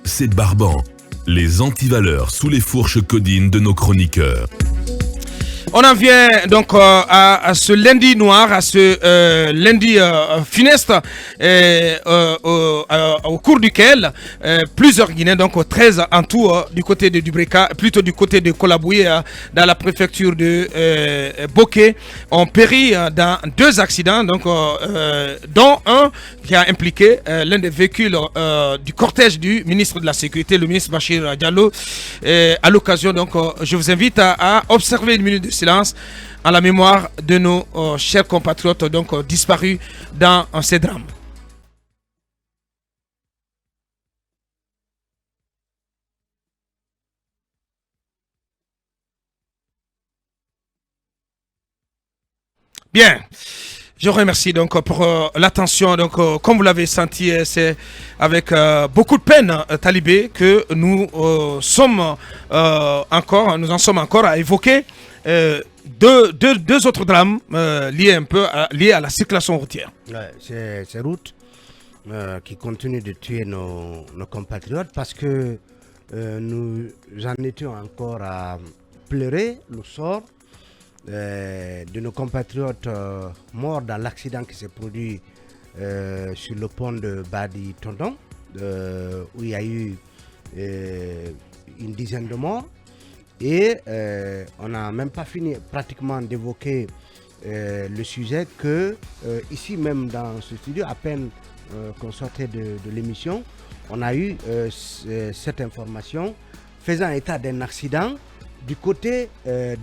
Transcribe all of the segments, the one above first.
c'est Barban. Les antivaleurs sous les fourches codines de nos chroniqueurs. On en vient donc à ce lundi noir, à ce lundi funeste, au cours duquel plusieurs Guinéens, donc 13 en tout du côté de Dubreka, plutôt du côté de Kolaboué, dans la préfecture de Boké, ont péri dans 2 accidents, donc, dont un qui a impliqué l'un des véhicules du cortège du ministre de la Sécurité, le ministre Bachir Diallo. À l'occasion, donc, je vous invite à observer une minute de silence en la mémoire de nos chers compatriotes donc disparus dans ces drames. Bien. Je remercie donc pour l'attention. Donc, comme vous l'avez senti, c'est avec beaucoup de peine, Talibé, que nous en sommes encore à évoquer deux autres drames liés à la circulation routière. Ouais, ces routes qui continuent de tuer nos compatriotes parce que nous en étions encore à pleurer le sort de nos compatriotes morts dans l'accident qui s'est produit sur le pont de Badi Tondon, où il y a eu une dizaine de morts. Et on n'a même pas fini pratiquement d'évoquer le sujet que ici même dans ce studio, à peine qu'on sortait de l'émission, on a eu cette information faisant état d'un accident du côté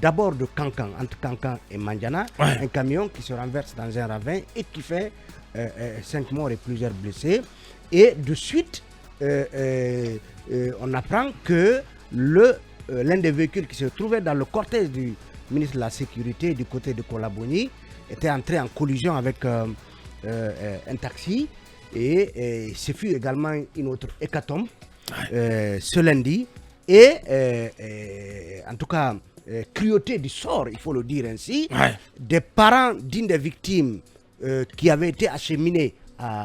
d'abord de Kankan, entre Kankan et Mandiana, un camion qui se renverse dans un ravin et qui fait 5 morts et plusieurs blessés. Et de suite, on apprend que l'un des véhicules qui se trouvait dans le cortège du ministre de la Sécurité du côté de Kolaboni était entré en collision avec un taxi et ce fut également une autre hécatombe ce lundi. Et en tout cas, cruauté du sort, il faut le dire ainsi, des parents d'une des victimes qui avaient été acheminés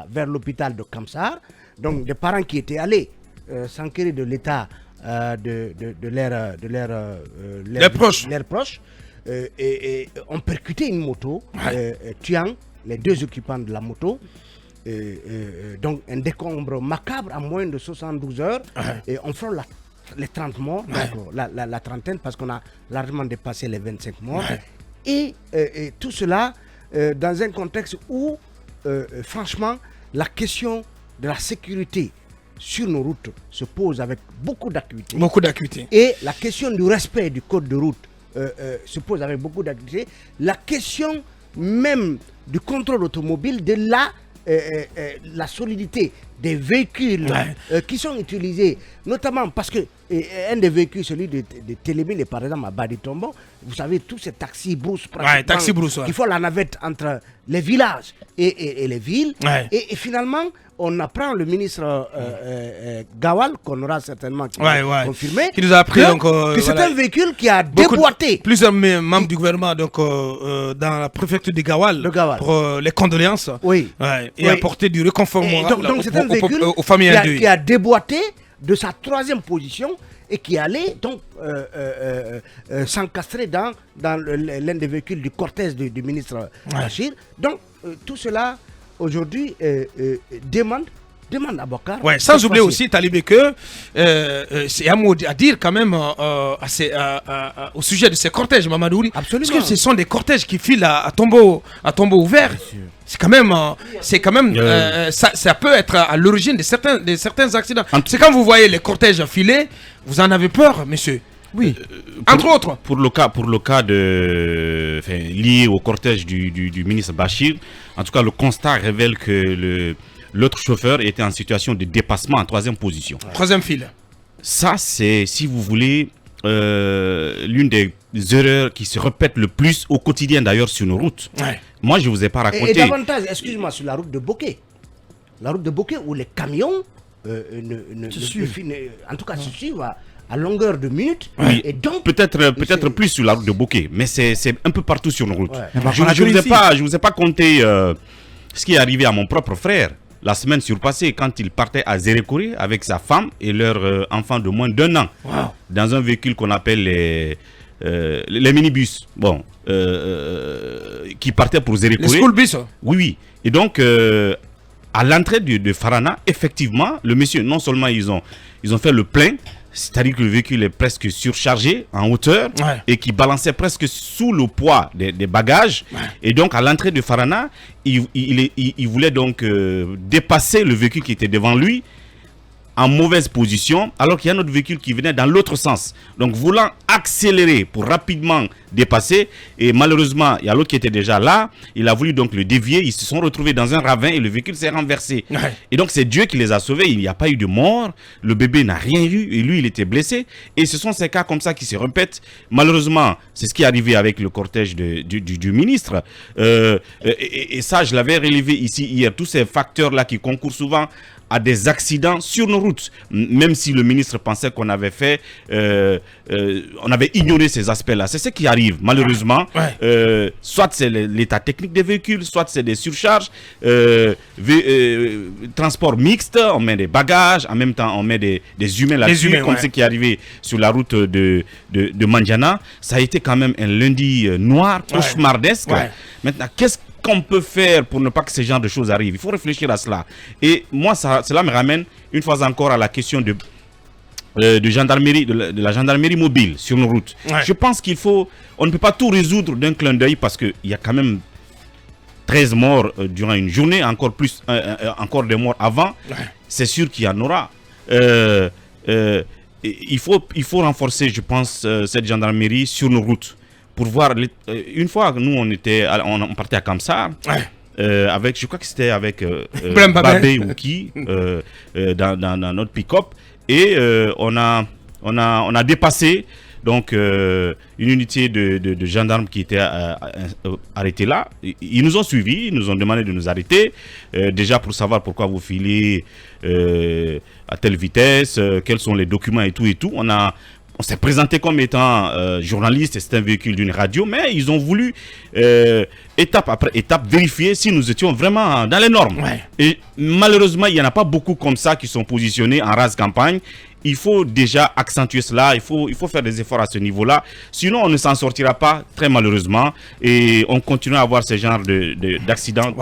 vers l'hôpital de Kamsar, donc des parents qui étaient allés s'enquérir de l'état de leurs proches, et ont percuté une moto, tuant les 2 occupants de la moto. Donc un décombre macabre en moins de 72 heures, et on frôle les 30 morts, donc la trentaine, parce qu'on a largement dépassé les 25 morts. Et tout cela dans un contexte où, franchement, la question de la sécurité sur nos routes se pose avec beaucoup d'acuité. Et la question du respect du code de route se pose avec beaucoup d'acuité. La question même du contrôle automobile, de la solidité des véhicules qui sont utilisés, notamment parce que un des véhicules, celui de Télémile, par exemple à Badi-Tombon, vous savez, tous ces taxis brousse qui font la navette entre les villages et les villes, et finalement on apprend le ministre Gawal, qu'on aura certainement confirmé, qui nous a appris que c'est un véhicule qui a déboîté. Plusieurs membres du gouvernement donc, dans la préfecture de Gawal, pour les condoléances et apporter du réconfort moral donc c'est un véhicule aux familles qui a déboîté de sa 3e position et qui allait donc s'encastrer dans l'un des véhicules du cortège du ministre Bachir. Donc tout cela aujourd'hui demande à Bokar. Sans oublier aussi, Talibé, que c'est un mot à dire quand même au sujet de ces cortèges, Mamadouri. Absolument. Parce que ce sont des cortèges qui filent à tombeau ouvert. C'est quand même, ça peut être à l'origine de certains accidents. C'est quand vous voyez les cortèges filer, vous en avez peur, monsieur. Oui. Entre autres. Pour le cas lié au cortège du ministre Bachir, en tout cas, le constat révèle que l'autre chauffeur était en situation de dépassement en 3e position. 3e file. Ça, c'est, si vous voulez, l'une des erreurs qui se répètent le plus au quotidien d'ailleurs sur nos routes. Moi, je ne vous ai pas raconté. Et davantage, excuse-moi, sur la route de Boké. La route de Boké où les camions en tout cas se suivent à longueur de minutes. Et donc, peut-être plus sur la route de Boké, mais c'est un peu partout sur nos routes. Je ne vous ai pas conté ce qui est arrivé à mon propre frère. la semaine surpassée quand il partait à Zérékoré avec sa femme et leur enfant de moins d'1 an. Wow. Dans un véhicule qu'on appelle les minibus. Bon, qui partaient pour Zérékoré. Les school bus. Oui, oui. Et donc, à l'entrée de Farana, effectivement, le monsieur, non seulement ils ont fait le plein, c'est-à-dire que le véhicule est presque surchargé en hauteur et qui balançait presque sous le poids des bagages. Ouais. Et donc, à l'entrée de Farana, il voulait donc dépasser le véhicule qui était devant lui en mauvaise position, alors qu'il y a un autre véhicule qui venait dans l'autre sens. Donc, voulant accélérer pour rapidement dépasser, et malheureusement, il y a l'autre qui était déjà là, il a voulu donc le dévier, ils se sont retrouvés dans un ravin et le véhicule s'est renversé. Ouais. Et donc, c'est Dieu qui les a sauvés, il n'y a pas eu de mort, le bébé n'a rien eu, et lui, il était blessé. Et ce sont ces cas comme ça qui se répètent. Malheureusement, c'est ce qui est arrivé avec le cortège du ministre. Et ça, je l'avais relevé ici hier, tous ces facteurs-là qui concourent souvent à des accidents sur nos routes, même si le ministre pensait qu'on avait fait, on avait ignoré ces aspects-là. C'est ce qui arrive, malheureusement. Ouais. Soit c'est l'état technique des véhicules, soit c'est des surcharges, transport mixte, on met des bagages, en même temps on met des humains là-dessus, comme ce qui est arrivé sur la route de Mandiana. Ça a été quand même un lundi noir, cauchemardesque. Ouais. Maintenant, qu'est-ce qu'on peut faire pour ne pas que ce genre de choses arrivent? Il faut réfléchir à cela. Et moi, cela me ramène une fois encore à la question de gendarmerie, de la gendarmerie mobile sur nos routes. Ouais. Je pense on ne peut pas tout résoudre d'un clin d'œil parce qu'il y a quand même 13 morts durant une journée, encore des morts avant. Ouais. C'est sûr qu'il y en aura. Il faut renforcer, je pense, cette gendarmerie sur nos routes. Pour voir, une fois, nous, on partait à Kamsar, avec, je crois que c'était avec Babé ou qui, dans notre pick-up, et on a dépassé donc une unité de gendarmes qui était arrêtée là. Ils nous ont suivis, ils nous ont demandé de nous arrêter, déjà pour savoir pourquoi vous filez à telle vitesse, quels sont les documents et tout. On s'est présenté comme étant journaliste et c'est un véhicule d'une radio, mais ils ont voulu, étape après étape, vérifier si nous étions vraiment dans les normes. Ouais. Et malheureusement, il n'y en a pas beaucoup comme ça qui sont positionnés en rase campagne. Il faut déjà accentuer cela, il faut faire des efforts à ce niveau-là. Sinon, on ne s'en sortira pas, très malheureusement. Et on continue à avoir ce genre d'accidents.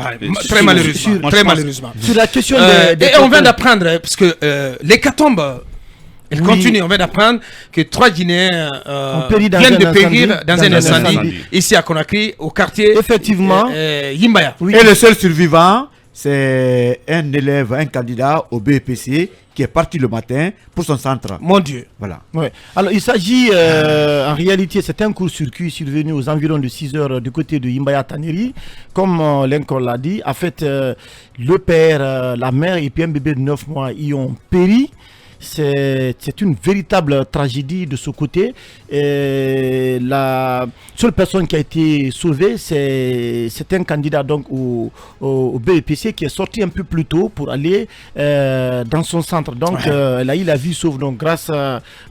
Très malheureusement. Sur la question et on vient d'apprendre, parce que l'hécatombe... Elle continue, on vient d'apprendre que 3 Guinéens viennent de périr dans un incendie ici à Conakry, au quartier Yimbaya. Oui. Et le seul survivant, c'est un élève, un candidat au BEPC qui est parti le matin pour son centre. Mon Dieu. Voilà. Ouais. Alors il s'agit, en réalité, c'est un court-circuit survenu aux environs de 6 heures du côté de Yimbaya Taneri. Comme l'un l'a dit, en fait, le père, la mère et puis un bébé de 9 mois y ont péri. C'est une véritable tragédie de ce côté. Et la seule personne qui a été sauvée, c'est un candidat donc au BEPC qui est sorti un peu plus tôt pour aller dans son centre. Donc elle a eu la vie sauve, donc grâce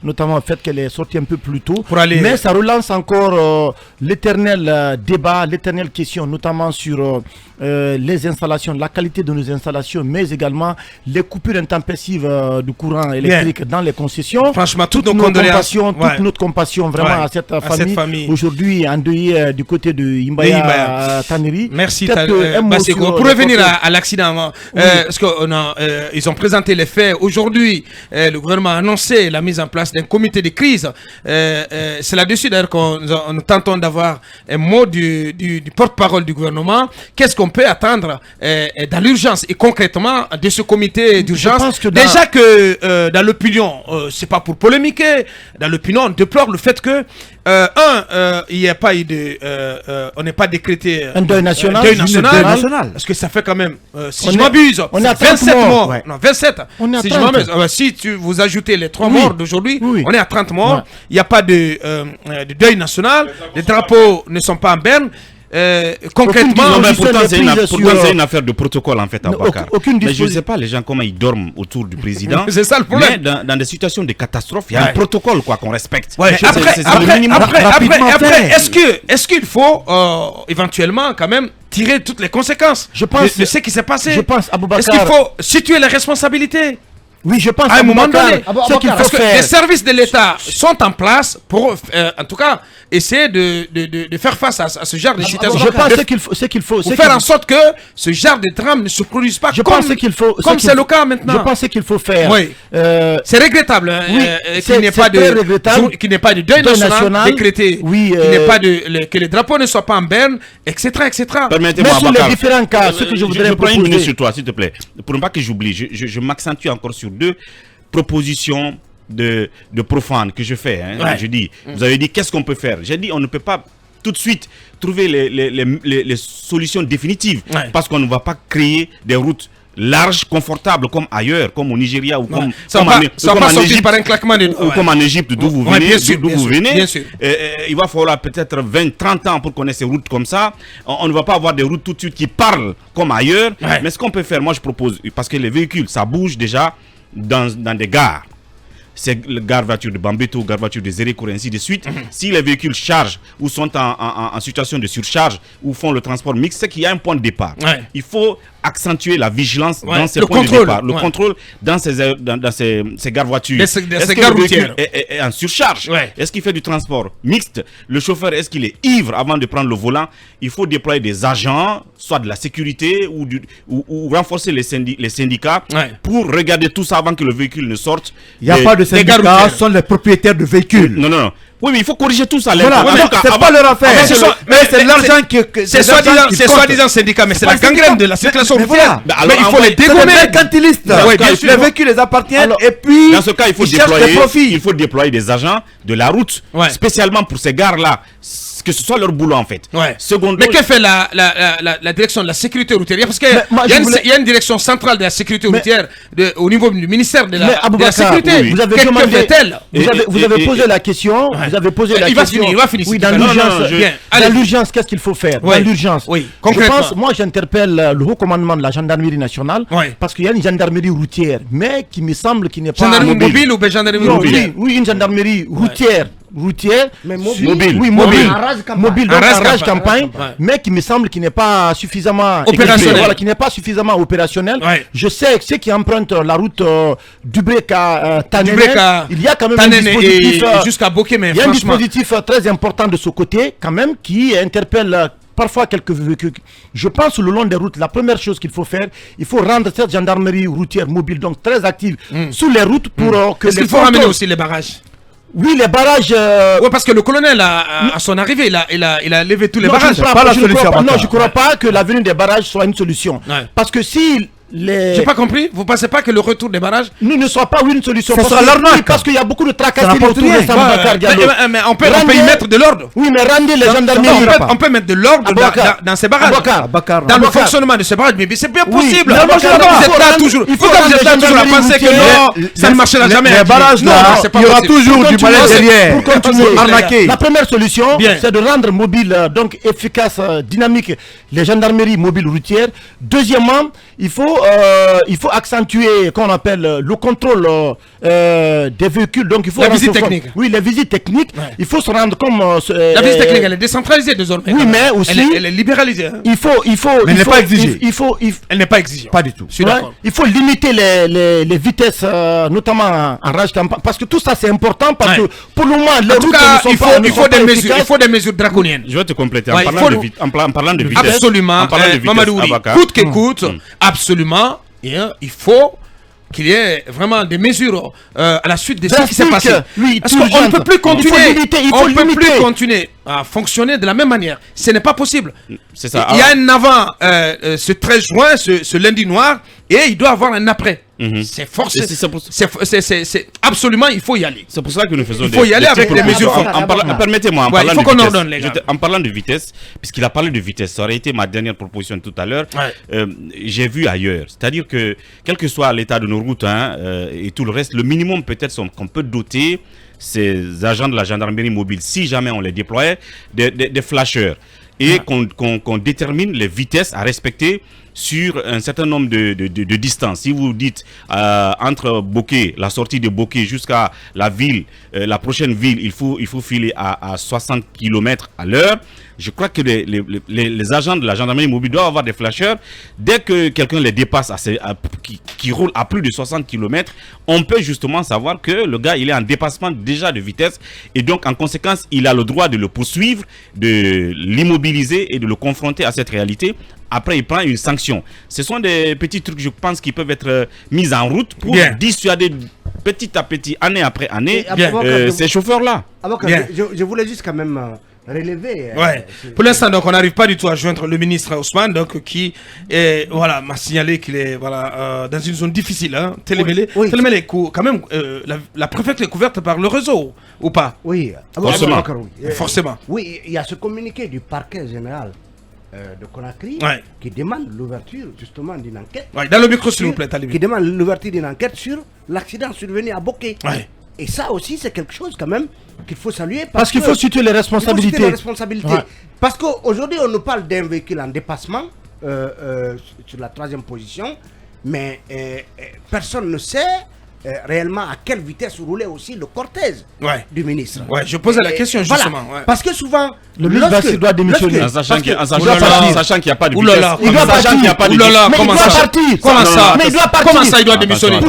notamment au fait qu'elle est sortie un peu plus tôt. Mais ça relance encore l'éternel débat, l'éternelle question, notamment sur les installations, la qualité de nos installations, mais également les coupures intempestives du courant électrique dans les concessions. Franchement, toute notre compassion vraiment à cette famille aujourd'hui endeuillée du côté de Yimbaya Taneri. Merci Basseko. Pour revenir à l'accident, parce qu'ils ont présenté les faits aujourd'hui, le gouvernement a annoncé la mise en place d'un comité de crise. C'est là-dessus d'ailleurs qu'on nous tentons d'avoir un mot du porte-parole du gouvernement. Qu'est-ce qu'on peut attendre dans l'urgence et concrètement de ce comité d'urgence? Déjà que dans l'opinion, c'est pas pour polémiquer, dans l'opinion, on déplore le fait que il n'y a pas eu on n'est pas décrété un deuil national, parce que ça fait quand même, si je m'abuse, on a 27 morts. Non, 27. Si je m'abuse, si vous ajoutez les 3 morts d'aujourd'hui, on est à 30 morts. Il n'y a pas de deuil national. Les drapeaux ne sont pas en berne. concrètement. Non, mais pourtant, c'est sur- une affaire de protocole en fait, Non, Abakar. aucune Mais je ne disposition. sais pas les gens comment ils dorment autour du président. C'est ça le problème. Mais dans des situations de catastrophe, il y a Ouais. un protocole quoi qu'on respecte. Ouais, C'est- après, c'est le minimum. après, est-ce qu'il faut éventuellement quand même tirer toutes les conséquences Je pense- de ce qui s'est passé? je pense, Aboubacar- Est-ce qu'il faut situer les responsabilités? Oui, je pense À un moment Aboubacar, donné, ce qu'il faut parce que les faire. services de l'État sont en place pour, en tout cas, essayer de faire face à ce genre de situation. Je pense De- ce qu'il faut, pour faire en sorte que ce genre de drame ne se produise pas je comme pense qu'il faut, comme c'est le cas maintenant. Je pense qu'il faut faire. Oui. C'est regrettable hein, Oui, qu'il c'est- n'y ait c'est pas de très regrettable. qu'il n'y ait pas de deuil national décrété, Oui, qu'il n'y ait pas de que les drapeaux ne soient pas en berne, etc., etc. Mais Permettez-moi, sur les Abakar. différents cas, ce que je voudrais prends une minute proposer. sur toi, s'il te plaît. Pour ne pas que j'oublie, je m'accentue encore sur deux propositions de profanes que je fais. Hein. Ouais. Je dis, vous avez dit qu'est-ce qu'on peut faire. J'ai dit on ne peut pas tout de suite trouver les solutions définitives Ouais. parce qu'on ne va pas créer des routes larges, confortables comme ailleurs, comme au Nigeria ou comme, Ça comme va en- pas, ça comme va pas en sortir Égypte. par un claquement de Ou comme en Égypte, d'où vous Ouais, venez, bien sûr, d'où bien vous sûr, venez. bien sûr. Il va falloir peut-être 20, 30 ans pour qu'on ait ces routes comme ça. On ne va pas avoir des routes tout de suite qui parlent comme ailleurs. Ouais. Mais ce qu'on peut faire, moi je propose, parce que les véhicules, ça bouge déjà dans des gares. C'est le gare voiture de Bambeto, gare voiture de Zérékour, ainsi de suite. Si les véhicules chargent ou sont en situation de surcharge ou font le transport mixte, c'est qu'il y a un point de départ. Ouais. Il faut accentuer la vigilance Ouais, dans ces le points de contrôle, départ. Le ouais. contrôle dans ces gares voitures. Dans ces Est-ce que gares le véhicule routières. est en surcharge? Ouais. Est-ce qu'il fait du transport mixte? Le chauffeur, est-ce qu'il est ivre avant de prendre le volant? Il faut déployer des agents, soit de la sécurité ou renforcer les syndicats Ouais. pour regarder tout ça avant que le véhicule ne sorte. Il n'y a des- pas de gares syndicats, routières. ce sont les propriétaires de véhicules. Non, non, non. Oui, mais il faut corriger tout ça. Voilà, Ouais, donc mais c'est avant- pas leur affaire. avant ce que sont- le- Mais c'est l'argent que C'est soi-disant syndicat, mais c'est la pas le gangrène de syndicat. la circulation Mais routière. voilà. Bah, Mais alors, il faut les C'est des dégommer. mercantilistes. Ouais, bien sûr. Les véhicules les appartiennent Alors, et puis Dans ce cas, il faut ils cherchent des profits. déployer des agents de la route Ouais. spécialement pour ces gares-là. Que ce soit leur boulot en fait. Ouais. Secondo, Mais que fait la direction de la sécurité routière? Parce qu'il moi, y, a je voulais- il y a une direction centrale de la sécurité routière au niveau du ministère de Mais la Aboubacar, sécurité. oui. vous avez Que demandé- fait-elle? Vous avez posé la question. Vous avez posé la Il va question. finir, il va finir. Oui, dans Non, non, l'urgence. non, je- Bien, Dans allez. l'urgence, qu'est-ce qu'il faut faire? Oui. Dans l'urgence. Oui, Je concrètement. pense, moi, j'interpelle le haut commandement de la gendarmerie nationale Oui. parce qu'il y a une gendarmerie routière, mais qui me semble qu'il n'est pas Gendarmerie mobile. mobile ou bien gendarmerie Non, mobile? oui, une gendarmerie routière, Mais Mobile. oui, mobile, En rase campagne. mobile, En donc rase en rase campagne. campagne, Ouais. mais qui me semble qu'il n'est pas suffisamment Opérationnel. équipé, voilà, qui n'est pas suffisamment opérationnel. Ouais. Je sais que ceux qui empruntent la route Dubrek à Tanene, Dubrek à il y a quand même Tanene un dispositif, et jusqu'à Bokeh, mais il y a un franchement. dispositif très important de ce côté, quand même, qui interpelle parfois quelques véhicules. Je pense le long des routes, la première chose qu'il faut faire, il faut rendre cette gendarmerie routière mobile, donc très active, sur les routes pour que Est-ce les qu'il faut ramener contrôles- aussi les barrages? Oui, les barrages. Oui, parce que le colonel, à son arrivée, il a levé tous les Non, barrages. je ne crois pas la je ne crois solution, pas- non, Bakar. je ne crois pas que la venue des barrages soit une solution. Ouais. Parce que si les... J'ai pas compris. Vous pensez pas que le retour des barrages? nous ne soit pas une solution. Ça parce sera que- l'arnaque. oui, parce qu'il y a beaucoup de tracasseries n'apporte autour de rien. Samba Ouais, Bakar Diallo. mais on peut y mettre de l'ordre. Oui, mais rendez les Non, gendarmeries. on peut mettre de l'ordre dans ces barrages. Abakar. Dans le Abakar. fonctionnement de ces barrages, mais c'est bien Oui, possible. mais Abakar, Pourquoi vous il êtes faut là rendre- toujours il faut pourquoi vous êtes là rendre toujours à les penser que gendarmeries non, ça ne marchera jamais? Les barrages Non, là, c'est pas il y aura possible. toujours du Continuez, balai c'est- derrière. Pour continuer, Arnaquer. la première solution, Bien. c'est de rendre mobile, donc efficace, dynamique, les gendarmeries mobiles routières. Deuxièmement, il faut accentuer, qu'on appelle le contrôle des véhicules. Donc il faut La rendre visite ce- technique. Oui, les visites techniques. Ouais. Il faut se rendre comme La visite technique, elle est décentralisée désormais. oui, quand même. mais aussi- Elle est libéralisée. hein. il faut, Mais elle il n'est faut- pas exigée. il faut, Elle n'est pas exigeante. Pas du tout. Je suis ouais, d'accord. il faut limiter les vitesses, notamment en rage campagne, parce que tout ça c'est important, parce Ouais. que pour le moment, les En tout routes cas, ne sont il pas, faut pas des mesures. efficaces. Il faut des mesures draconiennes. Je vais te compléter Ouais, en, il parlant faut- de en parlant de vitesse. Absolument. En parlant de vitesse, Mamadou Ouri, Abakar. coûte que coûte, absolument. Il faut qu'il y ait vraiment des mesures à la suite de ce qui s'est Drastiques, passé. oui, Parce qu'on ne urgentes. peut plus Il faut continuer. limiter, il faut On ne peut plus limiter. continuer à fonctionner de la même manière. Ce n'est pas possible. C'est ça. Il y a un avant ce 13 juin, ce lundi noir, et il doit y avoir un après. Mhm. C'est forcé. Et c'est pour- C'est absolument, il faut y aller. C'est pour ça que nous faisons Il faut y aller avec petites les mesures propositions. fortes. Permettez-moi, en Ouais, il parlant faut de qu'on vitesse, ordonne, les gars. en parlant de vitesse, puisqu'il a parlé de vitesse, ça aurait été ma dernière proposition tout à l'heure. Ouais. J'ai vu ailleurs. C'est-à-dire que, quel que soit l'état de nos routes et tout le reste, le minimum peut-être qu'on peut doter ces agents de la gendarmerie mobile, si jamais on les déployait, des flasheurs. et qu'on détermine les vitesses à respecter sur un certain nombre de distances. Si vous dites entre Boké, la sortie de Boké jusqu'à la ville, la prochaine ville, il faut filer à 60 km à l'heure. Je crois que les agents de la gendarmerie mobile doivent avoir des flasheurs. Dès que quelqu'un les dépasse, qui roule à plus de 60 km, on peut justement savoir que le gars il est en dépassement déjà de vitesse et donc en conséquence il a le droit de le poursuivre, de l'immobiliser et de le confronter à cette réalité. Après, il prend une sanction. Ce sont des petits trucs, je pense, qui peuvent être mis en route pour dissuader petit à petit, année après année, ces chauffeurs-là. Je voulais juste quand même relever. Pour l'instant, donc, on n'arrive pas du tout à joindre le ministre Ousmane, donc, qui m'a signalé qu'il est dans une zone difficile. Hein, Télémélé, quand même, la préfecture est couverte par le réseau, ou pas? Oui, forcément. Forcément. Oui, il y a ce communiqué du parquet général de Conakry qui demande l'ouverture justement d'une enquête. Dans le micro, s'il vous plaît, qui demande l'ouverture d'une enquête sur l'accident survenu à Boké. Et ça aussi, c'est quelque chose quand même qu'il faut saluer. Parce qu'il faut situer les responsabilités. Parce qu'aujourd'hui, on nous parle d'un véhicule en dépassement sur la 3e position, mais personne ne sait réellement à quelle vitesse roulait aussi le cortège du ministre. Je posais la question justement. Parce que souvent, le ministre doit démissionner. Sachant qu'il n'y a pas de vitesse. Il doit partir. Comment ça? Mais il doit partir. Comment ça, il doit démissionner?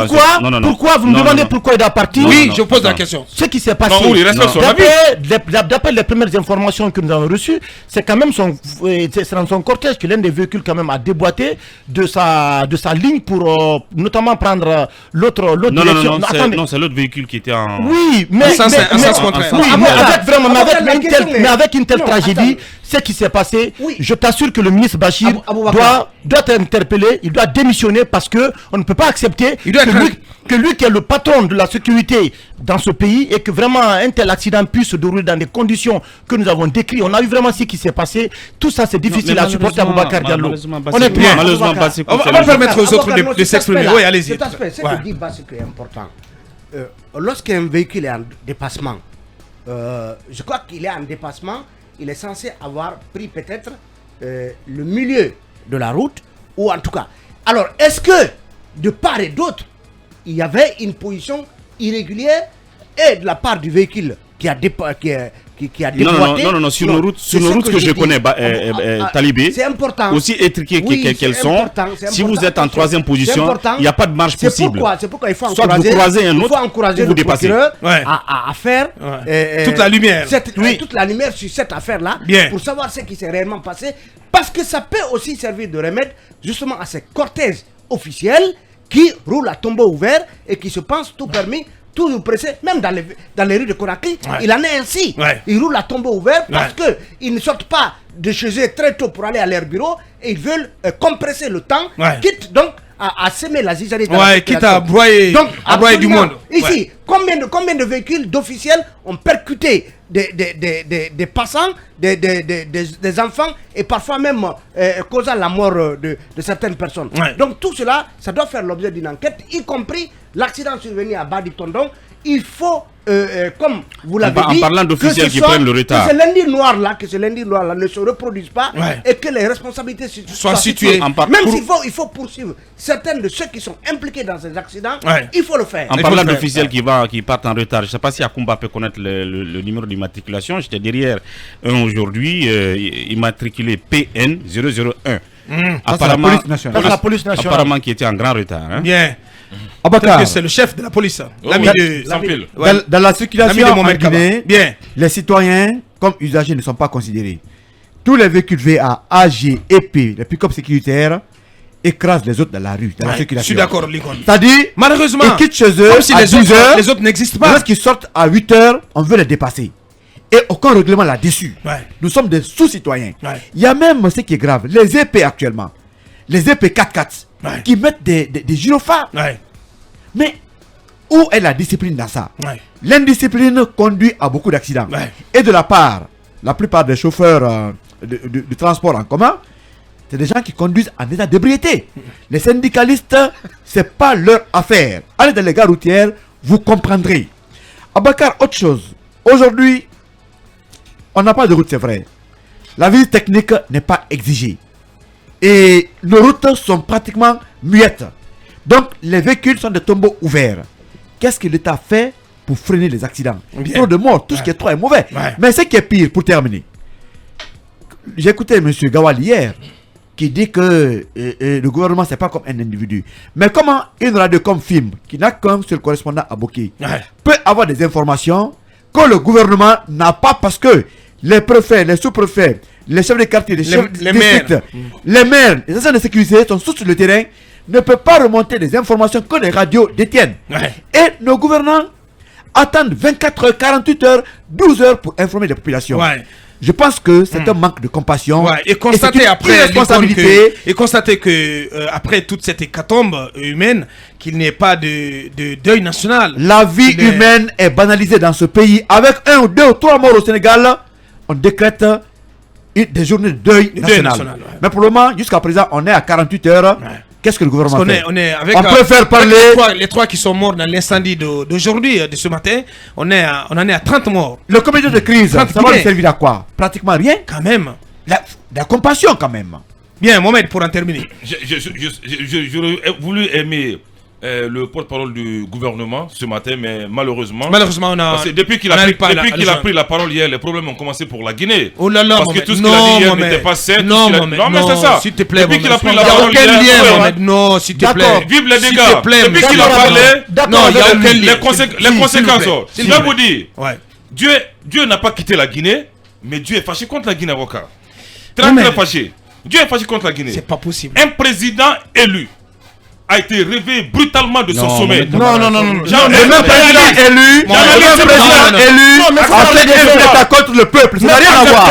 Pourquoi vous me demandez pourquoi il doit partir? Oui, je pose la question. Ce qui s'est passé, d'après les premières informations que nous avons reçues, c'est quand même dans son cortège que l'un des véhicules quand même a déboîté de sa ligne pour notamment prendre l'autre. Non, c'est l'autre véhicule qui était en... Oui, mais avec une telle tragédie, ce qui s'est passé, je t'assure que le ministre Bachir doit être interpellé, il doit démissionner parce que on ne peut pas accepter que lui qui est le patron de la sécurité dans ce pays et que vraiment un tel accident puisse se dérouler dans des conditions que nous avons décrites. On a vu vraiment ce qui s'est passé. Tout ça, c'est difficile à supporter à Boubacar Diallo. Malheureusement, on va permettre aux autres de s'exprimer. Oui, allez-y. Cet aspect, ce que dit Bassik est important. Lorsqu'un véhicule est en dépassement, je crois qu'il est en dépassement, il est censé avoir pris peut-être le milieu de la route, ou en tout cas. Alors, est-ce que de part et d'autre, il y avait une position irrégulière et de la part du véhicule qui a déboîté? Non, sur nos routes que je connais, Talibé, c'est important. aussi étriquées qu'elles sont, si vous êtes en 3e position, il n'y a pas de marge possible. C'est pourquoi il faut soit encourager, vous croisez un autre, vous dépassez. À faire toute la lumière. Toute la lumière sur cette affaire-là, pour savoir ce qui s'est réellement passé. Parce que ça peut aussi servir de remède justement à ces cortèges officiels qui roulent à tombeau ouvert et qui se pensent tout permis, toujours pressé, même dans les rues de Conakry, il en est ainsi. Ils roulent à tombeau ouvert parce qu'ils ne sortent pas de chez eux très tôt pour aller à leur bureau et ils veulent compresser le temps, quitte donc à semer la zizanie dans la quitte à broyer du monde. Ici, combien de véhicules d'officiels ont percuté des passants, des enfants et parfois même causant la mort de certaines personnes. Donc tout cela, ça doit faire l'objet d'une enquête, y compris l'accident survenu à Badi Tondon. Il faut, comme vous l'avez dit, en parlant d'officiels qui prennent le retard, que ce lundi noir là ne se reproduise pas et que les responsabilités soient situées. Même s'il faut poursuivre certains de ceux qui sont impliqués dans ces accidents, il faut le faire. En parlant d'officiels qui partent en retard, je ne sais pas si Akumba peut connaître le numéro d'immatriculation. J'étais derrière un aujourd'hui, immatriculé PN 001. Apparemment, la police nationale. Apparemment qui était en grand retard. Hein. Bien. Abakar, c'est le chef de la police. Dans la circulation en Guinée, les citoyens comme usagers ne sont pas considérés. Tous les véhicules VA, AG, EP, les pick-up sécuritaires écrasent les autres dans la rue, dans la circulation. Je suis d'accord, Lincoln. C'est-à-dire, malheureusement, ils quittent chez eux comme si à 10h, les autres n'existent pas. Lorsqu'ils sortent à 8h, on veut les dépasser. Et aucun règlement là-dessus. Nous sommes des sous-citoyens. Il y a même ce qui est grave, les épées actuellement. Les épées 4x4 qui mettent des gyrophares. Mais où est la discipline dans ça? L'indiscipline conduit à beaucoup d'accidents. Et de la plupart des chauffeurs de transport en commun, c'est des gens qui conduisent en état d'ébriété. Les syndicalistes, c'est pas leur affaire. Allez dans les gares routières, vous comprendrez. Abakar, autre chose. Aujourd'hui, on n'a pas de route, c'est vrai. la visite technique n'est pas exigée. Et nos routes sont pratiquement muettes. Donc les véhicules sont des tombeaux ouverts. Qu'est-ce que l'État fait pour freiner les accidents? Trop de morts, tout ce qui est trop est mauvais. Mais ce qui est pire, pour terminer, j'ai écouté M. Gawal hier qui dit que le gouvernement c'est pas comme un individu. Mais comment une radio comme film qui n'a qu'un seul correspondant à Boké peut avoir des informations que le gouvernement n'a pas, parce que les préfets, les sous-préfets, les chefs de quartier, les chefs de district, les maires, les agents de sécurité sont tous sur le terrain, ne peuvent pas remonter des informations que les radios détiennent. Et nos gouvernants attendent 24 heures, 48 heures, 12 heures pour informer les populations. Je pense que c'est un manque de compassion. Et constater après responsabilité. Et constater que après toute cette hécatombe humaine, qu'il n'y ait pas de deuil national. La vie humaine est banalisée dans ce pays. Avec 1 ou 2 ou 3 morts au Sénégal, on décrète des journées de deuil national. Mais pour le moment, jusqu'à présent, on est à 48 heures. Qu'est-ce que le gouvernement fait? On préfère parler. Les 3 qui sont morts dans l'incendie d'aujourd'hui, de ce matin, on en est à 30 morts. Le comité de crise, ça va nous servir à quoi? Pratiquement rien. Quand même. La compassion, quand même. Bien, Mohamed, pour en terminer. J'aurais voulu aimer le porte-parole du gouvernement ce matin, mais malheureusement, on a. Parce que depuis qu'il a pris la parole hier, les problèmes ont commencé pour la Guinée. Oh là là, parce que tout ce qu'il a dit hier n'était pas sain. Non, mais c'est ça. S'il te plaît, depuis qu'il a pris il la n'y a parole aucun hier, lien, Mohamed. Non, s'il te plaît. Vive les dégâts. S'il te plaît, depuis qu'il a parlé, non, il n'y a aucun lien. Les conséquences. Je vais vous dire, Ouais. Dieu n'a pas quitté la Guinée, mais Dieu est fâché contre la Guinée, avocat. Très fâché. Dieu est fâché contre la Guinée. C'est pas possible. Un président élu a été réveillé brutalement de son sommet. Non. Le même président élu a fait des états contre le peuple. Ça n'a rien à voir.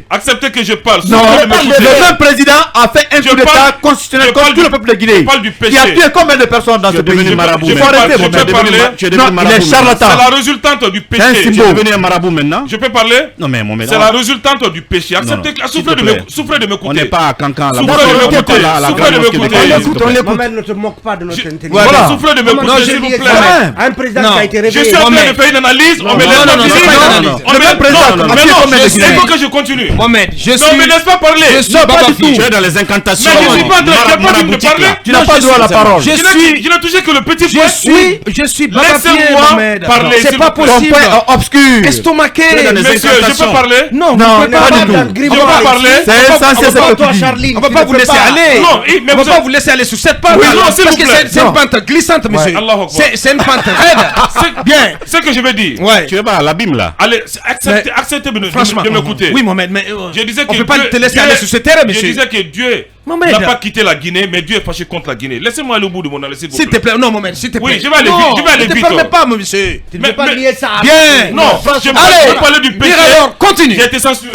Acceptez que je parle. Non, le même président a fait un coup d'état constitutionnel contre tout le peuple de Guinée. Il y a tué combien de personnes dans ce pays? Je peux parler. Il est charlatan. C'est la résultante du péché. C'est un symbole. Devenir un marabout maintenant. Je peux parler? Non mais Mohamed. C'est la résultante du péché. Acceptez que souffrez de m'écouter. On n'est pas à Cancan là. Souffrez de m'écouter. Mohamed ne se moque pas de notre intelligence. Voilà, soufflez de m'écouter s'il vous plaît. Un président qui a été réveillé. Je suis en train de faire une analyse. On me laisse pas il faut que je continue. Mohamed, je suis. Non, mais laisse pas parler. Je suis pas du tout. Tu es dans les incantations. Mais je suis pas en train de parler. Tu n'as pas droit à la parole. Je n'ai touché que le petit point. Je suis Laissez-moi parler. C'est pas possible. Obscur. Estomaqué. Monsieur, je peux parler? Non, pas du tout. Je peux pas parler. C'est censé être Toi, Charlie, on va pas vous laisser aller. Non, mais on va pas vous laisser aller sur cette pente. Oui, non, s'il parce vous que plaît. c'est une pente glissante, monsieur. Allahu Akbar. C'est une pente raide. Bien. Ce que je veux dire. Ouais. Tu es pas à l'abîme là. Allez, acceptez de m'écouter. Oui, Mohamed, mais je disais que on peut pas te laisser aller sur ce terrain, monsieur. Je disais que Dieu n'a pas quitté la Guinée, mais Dieu est fâché contre la Guinée. Laissez-moi aller au bout de mon analyse. S'il te plaît, non, Mohamed, s'il te plaît. Oui, je vais aller vite. Je vais aller vite. Ne te permets pas, monsieur. Tu ne peux pas lier ça. Bien. Non, je vais parler du péché. Alors, continue. J'ai été censuré.